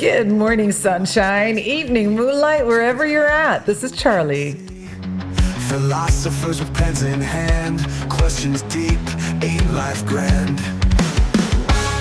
Good morning, sunshine, evening, moonlight, wherever you're at. This is Charlie. Philosophers with pens in hand, questions deep, ain't life grand?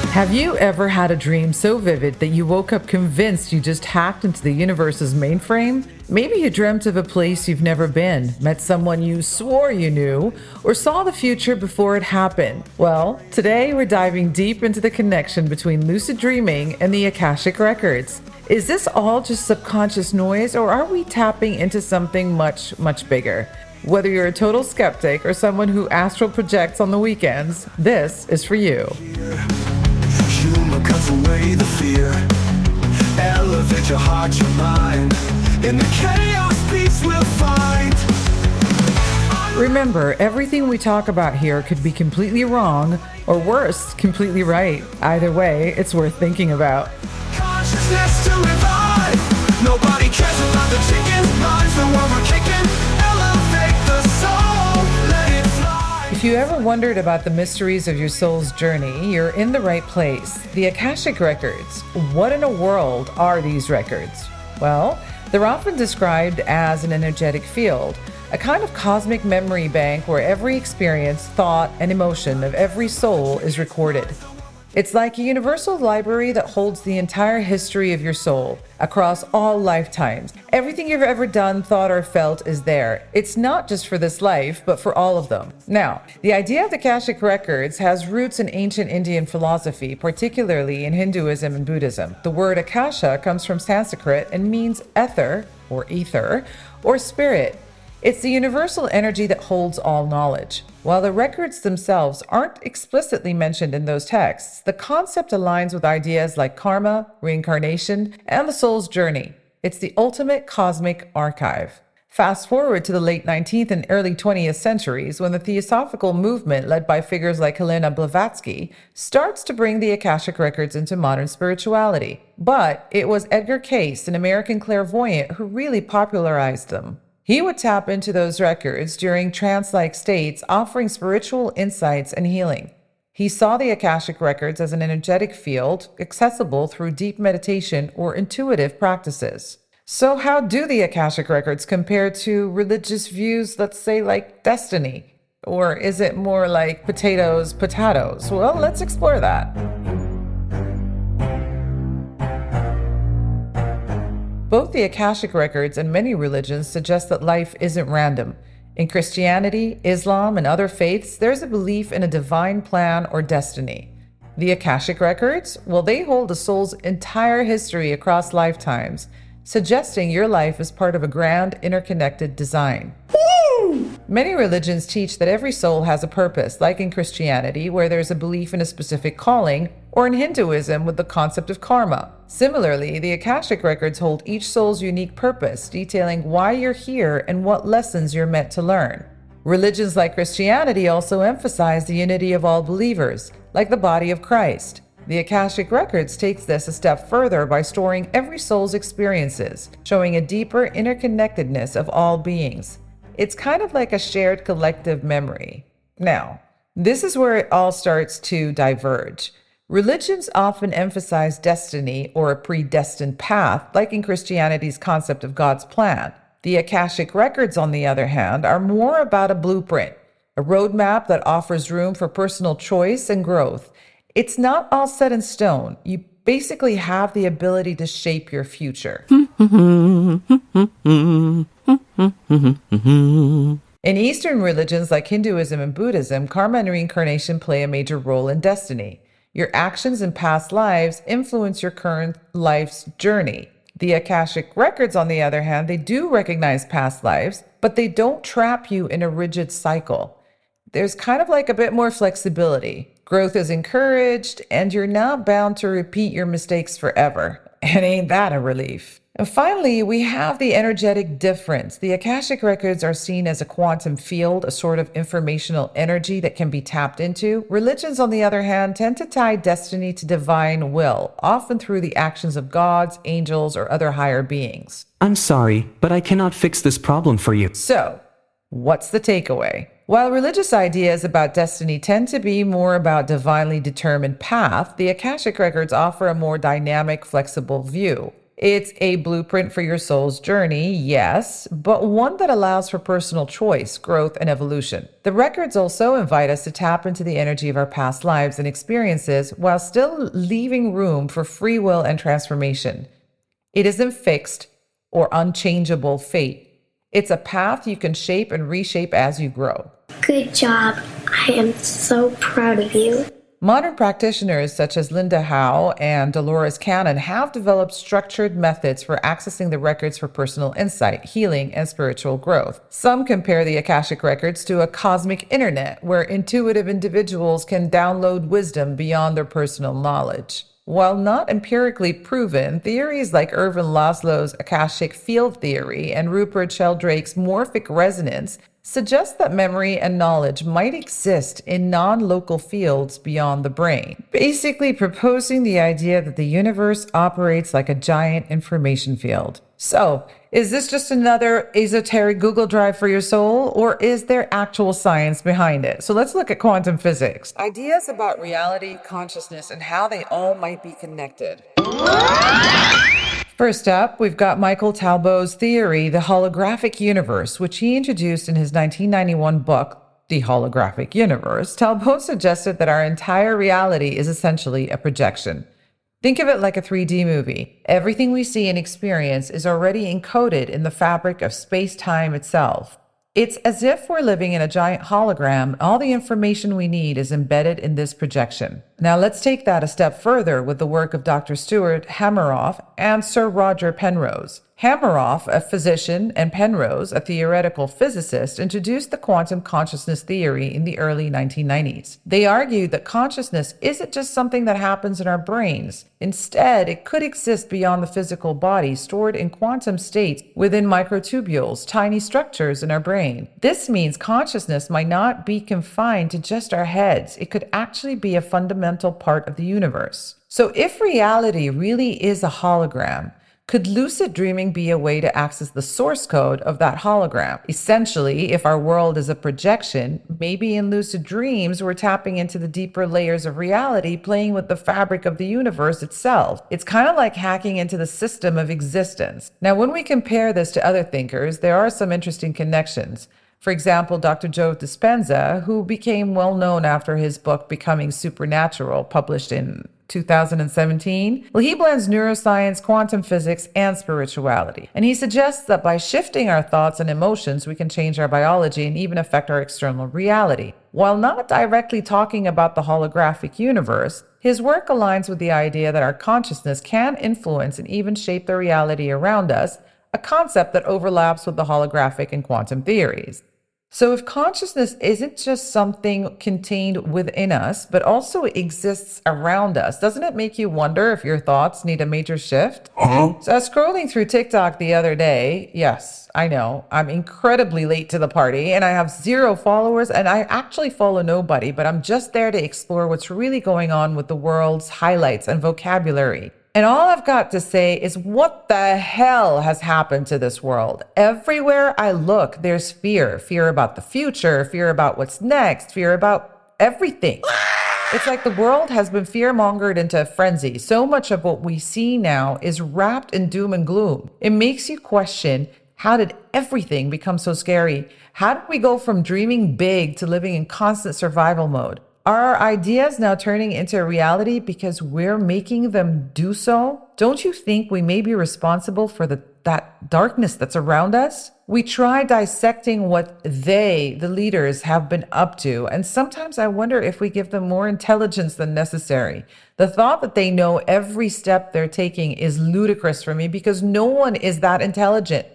Have you ever had a dream so vivid that you woke up convinced you just hacked into the universe's mainframe? Maybe you dreamt of a place you've never been, met someone you swore you knew, or saw the future before it happened. Well, today we're diving deep into the connection between lucid dreaming and the Akashic Records. Is this all just subconscious noise, or are we tapping into something much, much bigger? Whether you're a total skeptic or someone who astral projects on the weekends, this is for you. Humor cuts away the fear. Elevate your heart, your mind. In the chaos, peace we'll find. Remember, everything we talk about here could be completely wrong, or worse, completely right. Either way, it's worth thinking about. Consciousness to revive. Nobody cares about the chicken's minds. The one we're kicking. Elevate the soul. Let it fly. If you ever wondered about the mysteries of your soul's journey, you're in the right place. The Akashic Records. What in a world are these records? Well, they're often described as an energetic field, a kind of cosmic memory bank where every experience, thought, and emotion of every soul is recorded. It's like a universal library that holds the entire history of your soul across all lifetimes. Everything you've ever done, thought, or felt is there. It's not just for this life, but for all of them. Now, the idea of the Akashic Records has roots in ancient Indian philosophy, particularly in Hinduism and Buddhism. The word Akasha comes from Sanskrit and means ether, or spirit. It's the universal energy that holds all knowledge. While the records themselves aren't explicitly mentioned in those texts, the concept aligns with ideas like karma, reincarnation, and the soul's journey. It's the ultimate cosmic archive. Fast forward to the late 19th and early 20th centuries, when the Theosophical movement, led by figures like Helena Blavatsky, starts to bring the Akashic Records into modern spirituality. But it was Edgar Cayce, an American clairvoyant, who really popularized them. He would tap into those records during trance-like states, offering spiritual insights and healing. He saw the Akashic Records as an energetic field, accessible through deep meditation or intuitive practices. So how do the Akashic Records compare to religious views, let's say like destiny? Or is it more like potatoes? Well, let's explore that. Both the Akashic Records and many religions suggest that life isn't random. In Christianity, Islam, and other faiths, there's a belief in a divine plan or destiny. The Akashic Records, well, they hold a soul's entire history across lifetimes, suggesting your life is part of a grand, interconnected design. Many religions teach that every soul has a purpose, like in Christianity, where there's a belief in a specific calling, or in Hinduism with the concept of karma. Similarly, the Akashic Records hold each soul's unique purpose, detailing why you're here and what lessons you're meant to learn. Religions like Christianity also emphasize the unity of all believers, like the body of Christ. The Akashic Records takes this a step further by storing every soul's experiences, showing a deeper interconnectedness of all beings. It's kind of like a shared collective memory. Now, this is where it all starts to diverge. Religions often emphasize destiny or a predestined path, like in Christianity's concept of God's plan. The Akashic Records, on the other hand, are more about a blueprint, a roadmap that offers room for personal choice and growth. It's not all set in stone. You basically have the ability to shape your future. In Eastern religions like Hinduism and Buddhism, karma and reincarnation play a major role in destiny. Your actions in past lives influence your current life's journey. The Akashic Records, on the other hand, they do recognize past lives, but they don't trap you in a rigid cycle. There's kind of like a bit more flexibility. Growth is encouraged, and you're not bound to repeat your mistakes forever. And ain't that a relief? And finally, we have the energetic difference. The Akashic Records are seen as a quantum field, a sort of informational energy that can be tapped into. Religions, on the other hand, tend to tie destiny to divine will, often through the actions of gods, angels, or other higher beings. I'm sorry, but I cannot fix this problem for you. So, what's the takeaway? While religious ideas about destiny tend to be more about divinely determined path, the Akashic Records offer a more dynamic, flexible view. It's a blueprint for your soul's journey, yes, but one that allows for personal choice, growth, and evolution. The records also invite us to tap into the energy of our past lives and experiences while still leaving room for free will and transformation. It isn't fixed or unchangeable fate. It's a path you can shape and reshape as you grow. Good job. I am so proud of you. Modern practitioners such as Linda Howe and Dolores Cannon have developed structured methods for accessing the records for personal insight, healing, and spiritual growth. Some compare the Akashic Records to a cosmic internet where intuitive individuals can download wisdom beyond their personal knowledge. While not empirically proven, theories like Ervin Laszlo's Akashic field theory and Rupert Sheldrake's morphic resonance suggest that memory and knowledge might exist in non-local fields beyond the brain, basically proposing the idea that the universe operates like a giant information field. So, is this just another esoteric Google Drive for your soul, or is there actual science behind it? So let's look at quantum physics. Ideas about reality, consciousness, and how they all might be connected. First up, we've got Michael Talbot's theory, the holographic universe, which he introduced in his 1991 book, The Holographic Universe. Talbot suggested that our entire reality is essentially a projection. Think of it like a 3D movie. Everything we see and experience is already encoded in the fabric of space-time itself. It's as if we're living in a giant hologram. All the information we need is embedded in this projection. Now let's take that a step further with the work of Dr. Stuart Hameroff and Sir Roger Penrose. Hameroff, a physician, and Penrose, a theoretical physicist, introduced the quantum consciousness theory in the early 1990s. They argued that consciousness isn't just something that happens in our brains. Instead, it could exist beyond the physical body, stored in quantum states within microtubules, tiny structures in our brain. This means consciousness might not be confined to just our heads. It could actually be a fundamental part of the universe. So if reality really is a hologram, could lucid dreaming be a way to access the source code of that hologram? Essentially, if our world is a projection, maybe in lucid dreams, we're tapping into the deeper layers of reality, playing with the fabric of the universe itself. It's kind of like hacking into the system of existence. Now, when we compare this to other thinkers, there are some interesting connections. For example, Dr. Joe Dispenza, who became well known after his book Becoming Supernatural, published in 2017, he blends neuroscience, quantum physics, and spirituality. And he suggests that by shifting our thoughts and emotions, we can change our biology and even affect our external reality. While not directly talking about the holographic universe, his work aligns with the idea that our consciousness can influence and even shape the reality around us, a concept that overlaps with the holographic and quantum theories. So if consciousness isn't just something contained within us, but also exists around us, doesn't it make you wonder if your thoughts need a major shift? So I was scrolling through TikTok the other day. Yes, I know, I'm incredibly late to the party and I have 0 followers and I actually follow nobody, but I'm just there to explore what's really going on with the world's highlights and vocabulary. And all I've got to say is, what the hell has happened to this world? Everywhere I look, there's fear. Fear about the future, fear about what's next, fear about everything. It's like the world has been fear-mongered into a frenzy. So much of what we see now is wrapped in doom and gloom. It makes you question, how did everything become so scary? How did we go from dreaming big to living in constant survival mode? Are our ideas now turning into a reality because we're making them do so? Don't you think we may be responsible for that darkness that's around us? We try dissecting what the leaders, have been up to, and sometimes I wonder if we give them more intelligence than necessary. The thought that they know every step they're taking is ludicrous for me because no one is that intelligent.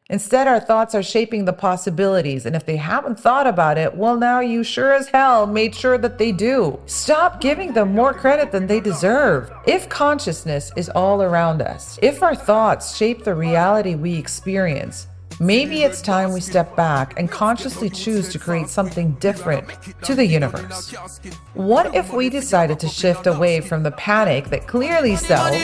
Instead, our thoughts are shaping the possibilities, and if they haven't thought about it, well, now you sure as hell made sure that they do. Stop giving them more credit than they deserve. If consciousness is all around us, if our thoughts shape the reality we experience, maybe it's time we step back and consciously choose to create something different to the universe. What if we decided to shift away from the panic that clearly sells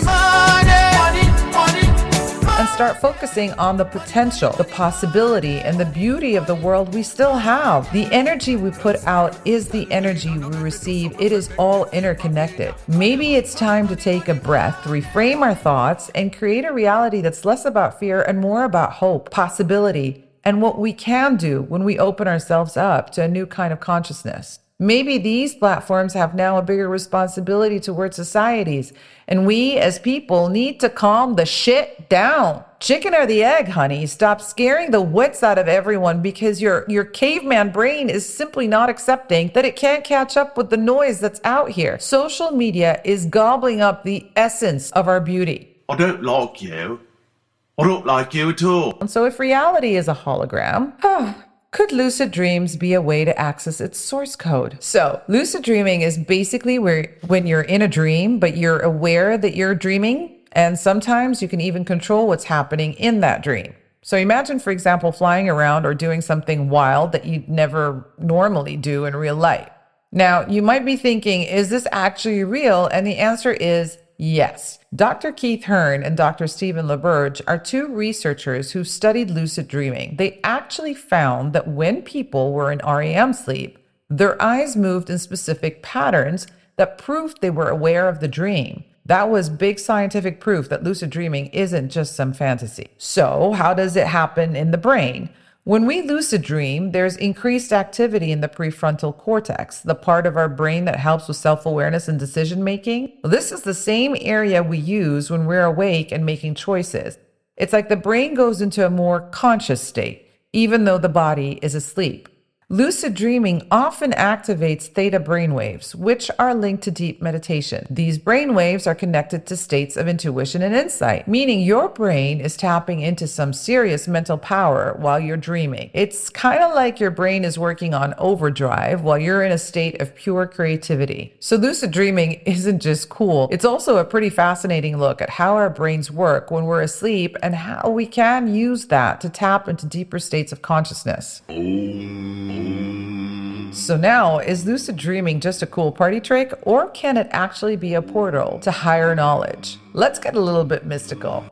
and start focusing on the potential, the possibility, and the beauty of the world we still have. The energy we put out is the energy we receive. It is all interconnected. Maybe it's time to take a breath, reframe our thoughts, and create a reality that's less about fear and more about hope, possibility, and what we can do when we open ourselves up to a new kind of consciousness. Maybe these platforms have now a bigger responsibility towards societies, and we as people need to calm the shit down. Chicken or the egg, honey. Stop scaring the wits out of everyone because your caveman brain is simply not accepting that it can't catch up with the noise that's out here. Social media is gobbling up the essence of our beauty. I don't like you. I don't like you at all. And so if reality is a hologram, could lucid dreams be a way to access its source code? So lucid dreaming is basically when you're in a dream, but you're aware that you're dreaming. And sometimes you can even control what's happening in that dream. So imagine, for example, flying around or doing something wild that you'd never normally do in real life. Now, you might be thinking, is this actually real? And the answer is yes. Dr. Keith Hearn and Dr. Stephen LaBerge are two researchers who studied lucid dreaming. They actually found that when people were in REM sleep, their eyes moved in specific patterns that proved they were aware of the dream. That was big scientific proof that lucid dreaming isn't just some fantasy. So, how does it happen in the brain? When we lucid dream, there's increased activity in the prefrontal cortex, the part of our brain that helps with self-awareness and decision-making. This is the same area we use when we're awake and making choices. It's like the brain goes into a more conscious state, even though the body is asleep. Lucid dreaming often activates theta brainwaves, which are linked to deep meditation. These brainwaves are connected to states of intuition and insight, meaning your brain is tapping into some serious mental power while you're dreaming. It's kind of like your brain is working on overdrive while you're in a state of pure creativity. So lucid dreaming isn't just cool, it's also a pretty fascinating look at how our brains work when we're asleep and how we can use that to tap into deeper states of consciousness. So now, is lucid dreaming just a cool party trick, or can it actually be a portal to higher knowledge? Let's get a little bit mystical.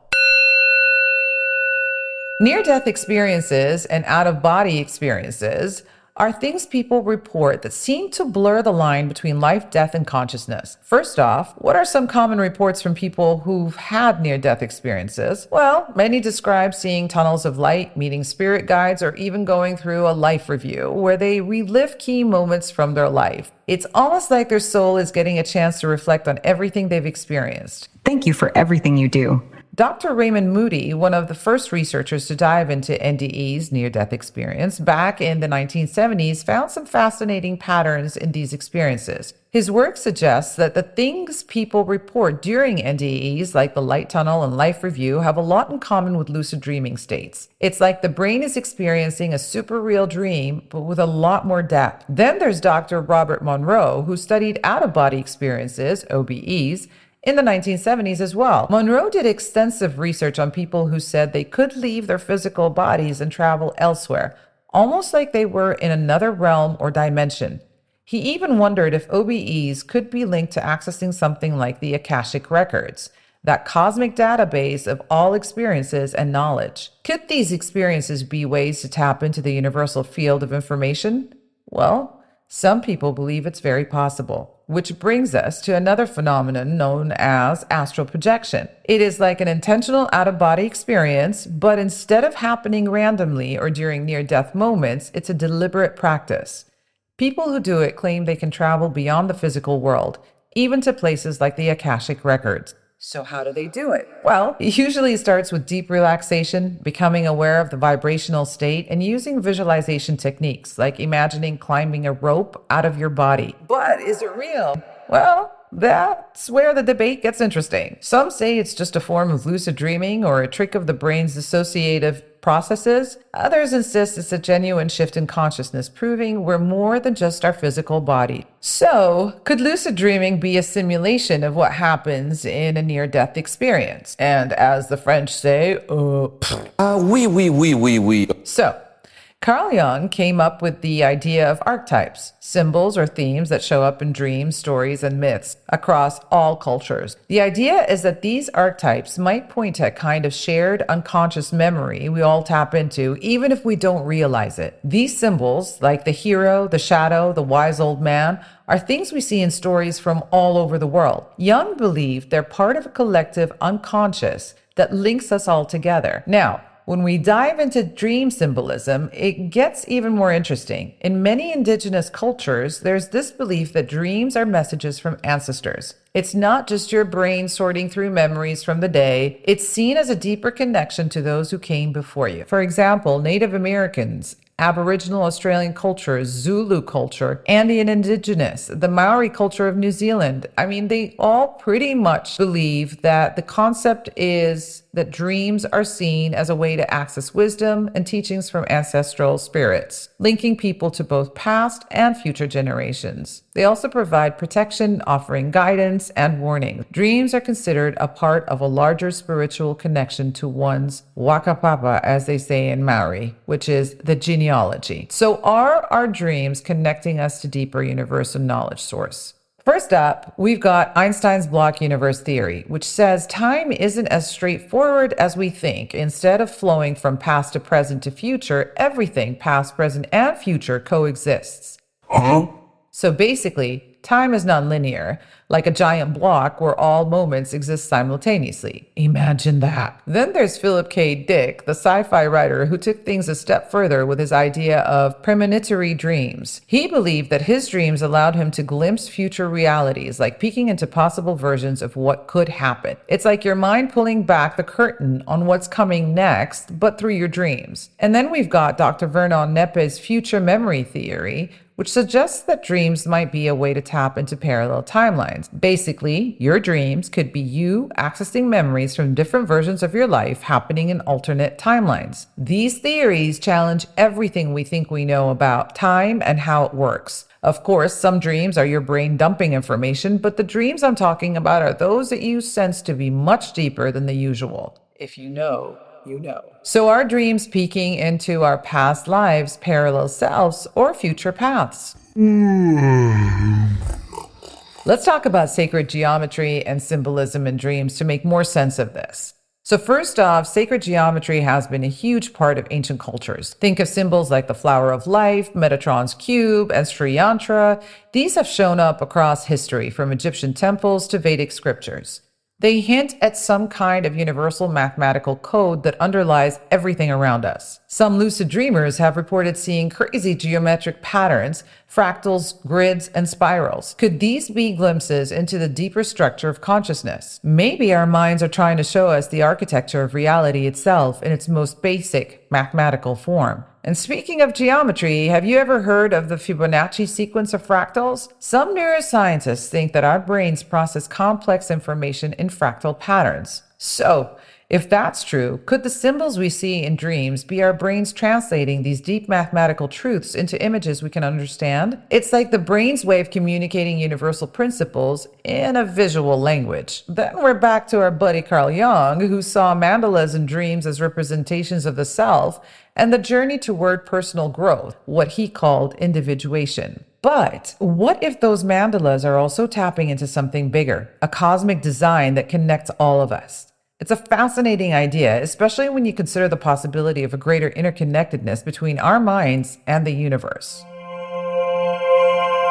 Near-death experiences and out-of-body experiences are things people report that seem to blur the line between life, death, and consciousness. First off, what are some common reports from people who've had near-death experiences? Well, many describe seeing tunnels of light, meeting spirit guides, or even going through a life review where they relive key moments from their life. It's almost like their soul is getting a chance to reflect on everything they've experienced. Thank you for everything you do. Dr. Raymond Moody, one of the first researchers to dive into NDE's near-death experience back in the 1970s, found some fascinating patterns in these experiences. His work suggests that the things people report during NDEs, like the light tunnel and life review, have a lot in common with lucid dreaming states. It's like the brain is experiencing a super real dream, but with a lot more depth. Then there's Dr. Robert Monroe, who studied out-of-body experiences, OBEs, in the 1970s as well. Monroe did extensive research on people who said they could leave their physical bodies and travel elsewhere, almost like they were in another realm or dimension. He even wondered if OBEs could be linked to accessing something like the Akashic Records, that cosmic database of all experiences and knowledge. Could these experiences be ways to tap into the universal field of information? Well, some people believe it's very possible. Which brings us to another phenomenon known as astral projection. It is like an intentional out-of-body experience, but instead of happening randomly or during near-death moments, it's a deliberate practice. People who do it claim they can travel beyond the physical world, even to places like the Akashic Records. So how do they do it? Well, it usually starts with deep relaxation, becoming aware of the vibrational state, and using visualization techniques like imagining climbing a rope out of your body. But is it real? Well, that's where the debate gets interesting. Some say it's just a form of lucid dreaming or a trick of the brain's dissociative processes. Others insist it's a genuine shift in consciousness, proving we're more than just our physical body. So, could lucid dreaming be a simulation of what happens in a near-death experience? And as the French say, oui. So, Carl Jung came up with the idea of archetypes, symbols or themes that show up in dreams, stories, and myths across all cultures. The idea is that these archetypes might point to a kind of shared unconscious memory we all tap into, even if we don't realize it. These symbols, like the hero, the shadow, the wise old man, are things we see in stories from all over the world. Jung believed they're part of a collective unconscious that links us all together. Now, when we dive into dream symbolism, it gets even more interesting. In many indigenous cultures, there's this belief that dreams are messages from ancestors. It's not just your brain sorting through memories from the day. It's seen as a deeper connection to those who came before you. For example, Native Americans, Aboriginal Australian culture, Zulu culture, Andean indigenous, the Maori culture of New Zealand. They all pretty much believe that the concept is that dreams are seen as a way to access wisdom and teachings from ancestral spirits, linking people to both past and future generations. They also provide protection, offering guidance and warning. Dreams are considered a part of a larger spiritual connection to one's wakapapa, as they say in Maori, which is the genealogy. So are our dreams connecting us to deeper universal knowledge source? First up, we've got Einstein's block universe theory, which says time isn't as straightforward as we think. Instead of flowing from past to present to future, everything past, present, and future coexists. So basically, time is non-linear, like a giant block where all moments exist simultaneously. Imagine that. Then there's Philip K. Dick, the sci-fi writer who took things a step further with his idea of premonitory dreams. He believed that his dreams allowed him to glimpse future realities, like peeking into possible versions of what could happen. It's like your mind pulling back the curtain on what's coming next, but through your dreams. And then we've got Dr. Vernon Neppe's future memory theory, which suggests that dreams might be a way to tap into parallel timelines. Basically, your dreams could be you accessing memories from different versions of your life happening in alternate timelines. These theories challenge everything we think we know about time and how it works. Of course, some dreams are your brain dumping information, but the dreams I'm talking about are those that you sense to be much deeper than the usual. If you know, you know. So are dreams peeking into our past lives, parallel selves, or future paths? Let's talk about sacred geometry and symbolism in dreams to make more sense of this. So first off, sacred geometry has been a huge part of ancient cultures. Think of symbols like the flower of life, Metatron's cube, and Sri Yantra. These have shown up across history, from Egyptian temples to Vedic scriptures. They hint at some kind of universal mathematical code that underlies everything around us. Some lucid dreamers have reported seeing crazy geometric patterns, fractals, grids, and spirals. Could these be glimpses into the deeper structure of consciousness? Maybe our minds are trying to show us the architecture of reality itself in its most basic mathematical form. And speaking of geometry, have you ever heard of the Fibonacci sequence of fractals? Some neuroscientists think that our brains process complex information in fractal patterns. So, if that's true, could the symbols we see in dreams be our brains translating these deep mathematical truths into images we can understand? It's like the brain's way of communicating universal principles in a visual language. Then we're back to our buddy Carl Jung, who saw mandalas in dreams as representations of the self and the journey toward personal growth, what he called individuation. But what if those mandalas are also tapping into something bigger, a cosmic design that connects all of us? It's a fascinating idea, especially when you consider the possibility of a greater interconnectedness between our minds and the universe.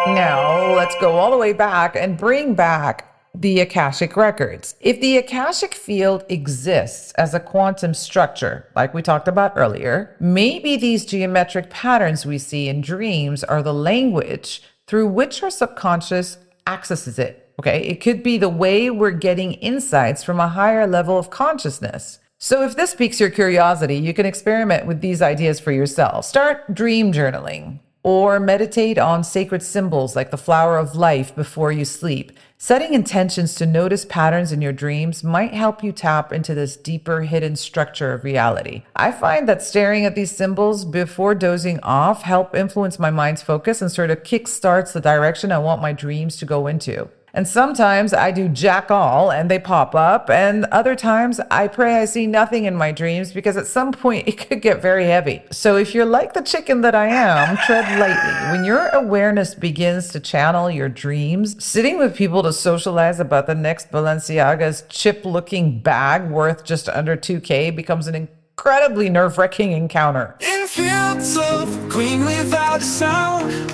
Now, let's go all the way back and bring back the Akashic Records. If the Akashic field exists as a quantum structure, like we talked about earlier, maybe these geometric patterns we see in dreams are the language through which our subconscious accesses it. Okay, it could be the way we're getting insights from a higher level of consciousness. So if this piques your curiosity, you can experiment with these ideas for yourself. Start dream journaling or meditate on sacred symbols like the flower of life before you sleep. Setting intentions to notice patterns in your dreams might help you tap into this deeper hidden structure of reality. I find that staring at these symbols before dozing off help influence my mind's focus and sort of kickstarts the direction I want my dreams to go into. And sometimes I do jack all and they pop up, and other times I pray I see nothing in my dreams because at some point it could get very heavy. So if you're like the chicken that I am, tread lightly. When your awareness begins to channel your dreams, sitting with people to socialize about the next Balenciaga's chip-looking bag worth just under 2K becomes an incredibly nerve-wracking encounter. In fields of green without a sound,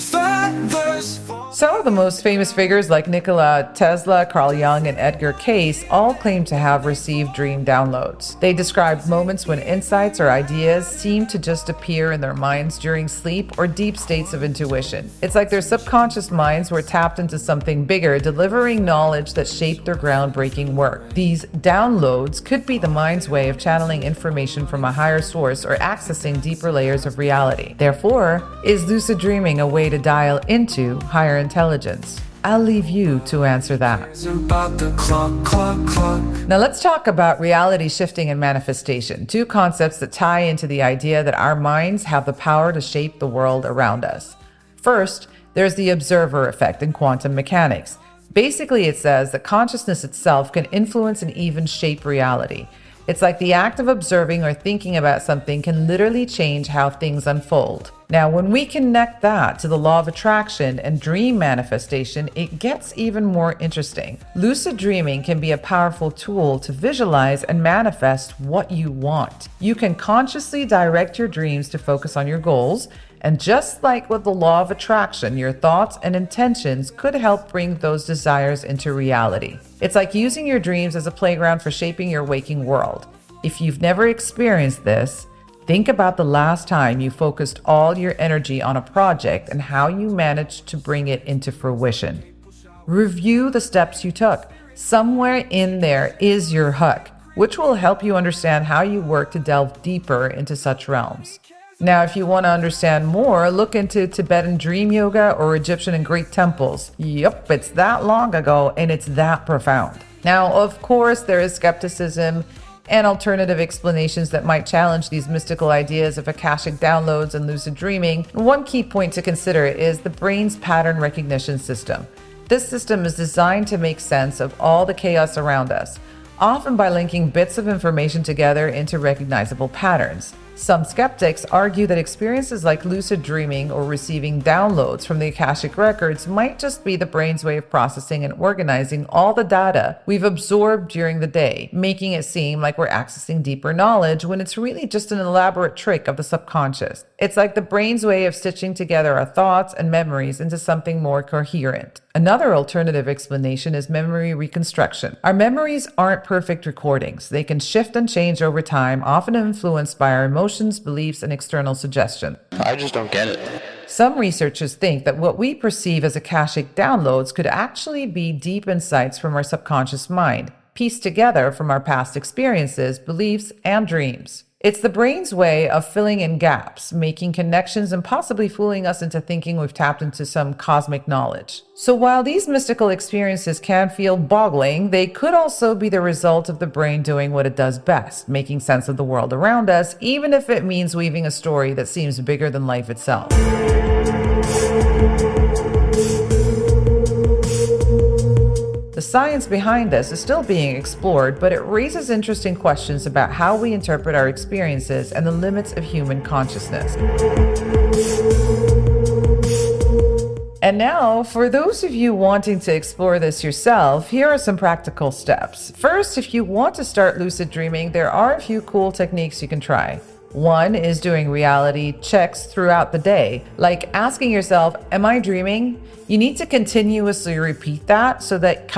feathers fall. Some of the most famous figures like Nikola Tesla, Carl Jung, and Edgar Cayce all claim to have received dream downloads. They described moments when insights or ideas seem to just appear in their minds during sleep or deep states of intuition. It's like their subconscious minds were tapped into something bigger, delivering knowledge that shaped their groundbreaking work. These downloads could be the mind's way of channeling information from a higher source or accessing deeper layers of reality. Therefore, is lucid dreaming a way to dial into higher intelligence? I'll leave you to answer that. About the clock. Now let's talk about reality shifting and manifestation, two concepts that tie into the idea that our minds have the power to shape the world around us. First, there's the observer effect in quantum mechanics. Basically, it says that consciousness itself can influence and even shape reality. It's like the act of observing or thinking about something can literally change how things unfold. Now, when we connect that to the law of attraction and dream manifestation, it gets even more interesting. Lucid dreaming can be a powerful tool to visualize and manifest what you want. You can consciously direct your dreams to focus on your goals, and just like with the law of attraction, your thoughts and intentions could help bring those desires into reality. It's like using your dreams as a playground for shaping your waking world. If you've never experienced this, think about the last time you focused all your energy on a project and how you managed to bring it into fruition. Review the steps you took. Somewhere in there is your hook, which will help you understand how you work to delve deeper into such realms. Now, if you want to understand more, look into Tibetan dream yoga or Egyptian and Greek temples. Yep, it's that long ago and it's that profound. Now, of course, there is skepticism and alternative explanations that might challenge these mystical ideas of Akashic downloads and lucid dreaming. One key point to consider is the brain's pattern recognition system. This system is designed to make sense of all the chaos around us, often by linking bits of information together into recognizable patterns. Some skeptics argue that experiences like lucid dreaming or receiving downloads from the Akashic Records might just be the brain's way of processing and organizing all the data we've absorbed during the day, making it seem like we're accessing deeper knowledge when it's really just an elaborate trick of the subconscious. It's like the brain's way of stitching together our thoughts and memories into something more coherent. Another alternative explanation is memory reconstruction. Our memories aren't perfect recordings. They can shift and change over time, often influenced by our emotions, beliefs, and external suggestion. I just don't get it. Some researchers think that what we perceive as Akashic downloads could actually be deep insights from our subconscious mind, pieced together from our past experiences, beliefs, and dreams. It's the brain's way of filling in gaps, making connections, and possibly fooling us into thinking we've tapped into some cosmic knowledge. So while these mystical experiences can feel boggling, they could also be the result of the brain doing what it does best, making sense of the world around us, even if it means weaving a story that seems bigger than life itself. The science behind this is still being explored, but it raises interesting questions about how we interpret our experiences and the limits of human consciousness. And now, for those of you wanting to explore this yourself, here are some practical steps. First, if you want to start lucid dreaming, there are a few cool techniques you can try. One is doing reality checks throughout the day, like asking yourself, am I dreaming? You need to continuously repeat that so that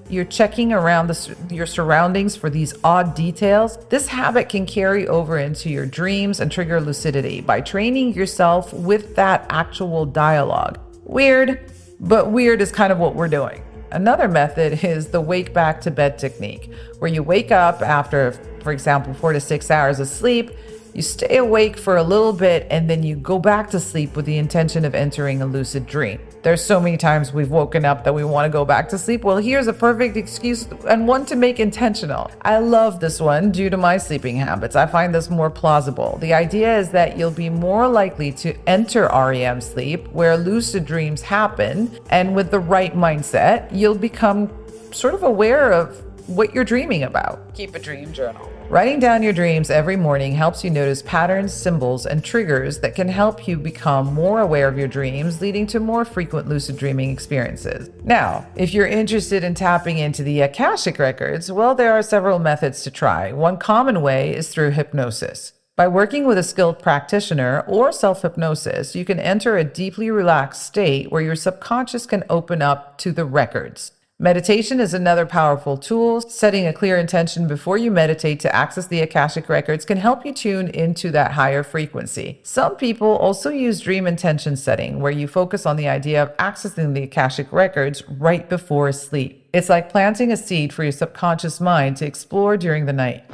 you're checking around your surroundings for these odd details. This habit can carry over into your dreams and trigger lucidity by training yourself with that actual dialogue. Weird, but weird is kind of what we're doing. Another method is the wake back to bed technique, where you wake up after, for example, 4 to 6 hours of sleep. You stay awake for a little bit and then you go back to sleep with the intention of entering a lucid dream. There's so many times we've woken up that we want to go back to sleep. Well, here's a perfect excuse and one to make intentional. I love this one due to my sleeping habits. I find this more plausible. The idea is that you'll be more likely to enter REM sleep, where lucid dreams happen, and with the right mindset, you'll become sort of aware of what you're dreaming about. Keep a dream journal. Writing down your dreams every morning helps you notice patterns, symbols, and triggers that can help you become more aware of your dreams, leading to more frequent lucid dreaming experiences. Now, if you're interested in tapping into the Akashic Records, well, there are several methods to try. One common way is through hypnosis. By working with a skilled practitioner or self-hypnosis, you can enter a deeply relaxed state where your subconscious can open up to the records. Meditation is another powerful tool. Setting a clear intention before you meditate to access the Akashic Records can help you tune into that higher frequency. Some people also use dream intention setting, where you focus on the idea of accessing the Akashic Records right before sleep. It's like planting a seed for your subconscious mind to explore during the night.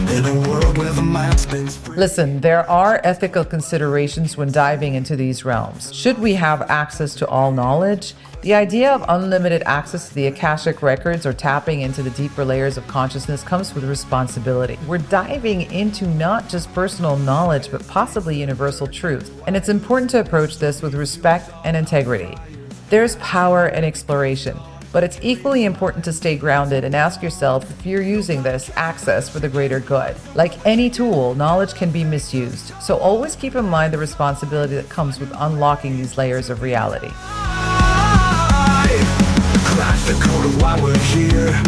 In a world where the mind spins free. Listen, there are ethical considerations when diving into these realms. Should we have access to all knowledge? The idea of unlimited access to the Akashic Records or tapping into the deeper layers of consciousness comes with responsibility. We're diving into not just personal knowledge, but possibly universal truth. And it's important to approach this with respect and integrity. There's power in exploration, but it's equally important to stay grounded and ask yourself if you're using this access for the greater good. Like any tool, knowledge can be misused, so always keep in mind the responsibility that comes with unlocking these layers of reality. Crash the code of why we're here.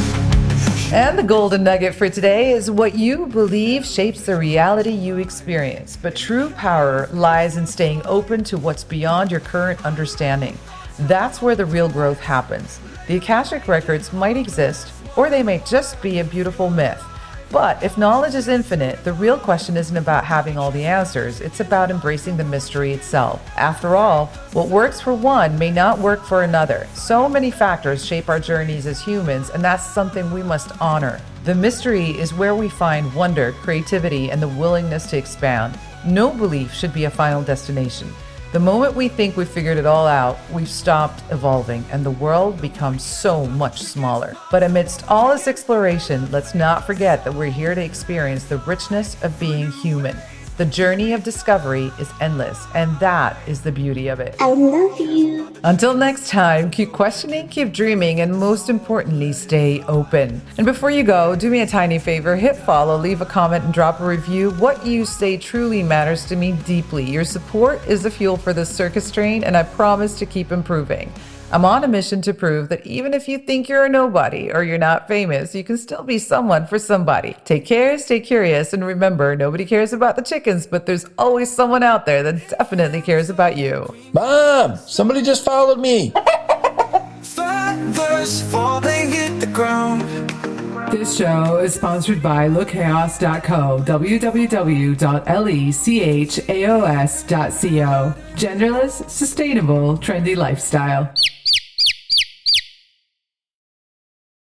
And the golden nugget for today is what you believe shapes the reality you experience, but true power lies in staying open to what's beyond your current understanding. That's where the real growth happens. The Akashic Records might exist, or they may just be a beautiful myth. But if knowledge is infinite, the real question isn't about having all the answers, it's about embracing the mystery itself. After all, what works for one may not work for another. So many factors shape our journeys as humans, and that's something we must honor. The mystery is where we find wonder, creativity, and the willingness to expand. No belief should be a final destination. The moment we think we've figured it all out, we've stopped evolving and the world becomes so much smaller. But amidst all this exploration, let's not forget that we're here to experience the richness of being human. The journey of discovery is endless, and that is the beauty of it. I love you. Until next time, keep questioning, keep dreaming, and most importantly, stay open. And before you go, do me a tiny favor, hit follow, leave a comment, and drop a review. What you say truly matters to me deeply. Your support is the fuel for this circus train, and I promise to keep improving. I'm on a mission to prove that even if you think you're a nobody or you're not famous, you can still be someone for somebody. Take care, stay curious, and remember, nobody cares about the chickens, but there's always someone out there that definitely cares about you. Mom, somebody just followed me. Feathers fall, they hit the ground. This show is sponsored by lookchaos.co, www.lechaos.co. Genderless, sustainable, trendy lifestyle.